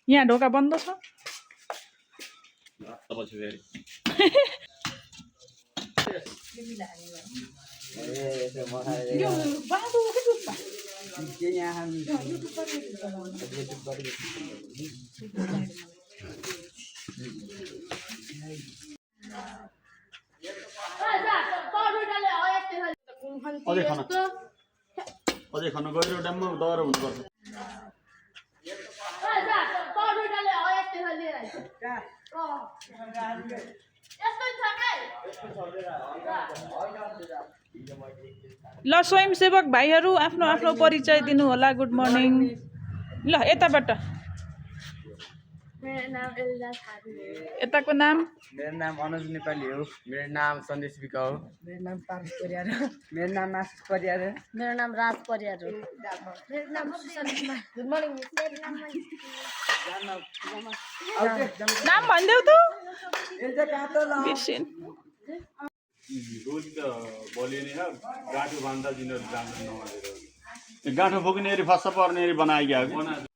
यहाँ ढोका बन्द छ अझै खानु गएर ड्याममा दर हुनुपर्छ ल स्वयंसेवक भाइहरू आफ्नो आफ्नो परिचय दिनु होला गुड मर्निङ ल यताबाट यताको नाम मेरो नाम अनुज नेपाली हो मेरो नाम सन्देश विका हो मेरो नाम पारस परियार हो मेरो नाम आशिष परियार हो मेरो नाम राज परियार हो मेरो नाम गुड मर्निङ नाम भनिदेऊ त बिर्सिन रोज त बोलियो नि गाँठो बान्दा दिनहरू राम्रो नमानेर गाँठो बोक्ने फस्छ पर्ने बनाइगएको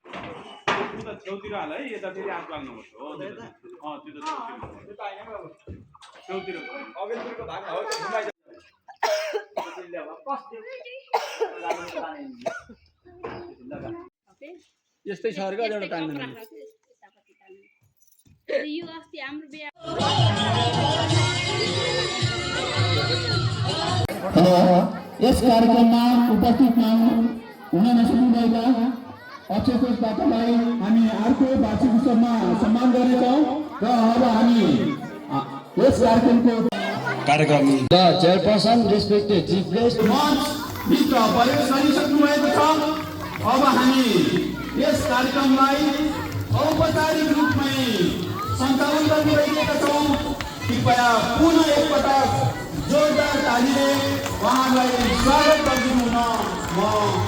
छेउतिर हाल है यता फेरि आग लाग्नुपर्छ हो त्यो त छेउतिर अघिल्तिरको भाग हो यस्तै छ अरे एउटा तान्दैन यो अस्ति हाम्रो बिहा यस कार्यक्रममा उपस्थित हुन नसक्नुभएका अक्षय कोषबाटलाई हामी अर्को वार्षिक उत्सवमा सम्मान गर्नेछौँ र अब हामी यस कार्यक्रमको चेयरपर्सन रेस्पेक्टेड चिफ गेस्ट मित्र प्रयोग गरिसक्नुभएको छ अब हामी यस कार्यक्रमलाई औपचारिक रूपमै सञ्चालन गर्न गइरहेका छौँ कृपया पुनः एकपटक जोरदार तालीले उहाँलाई स्वागत गरिदिनु हुन म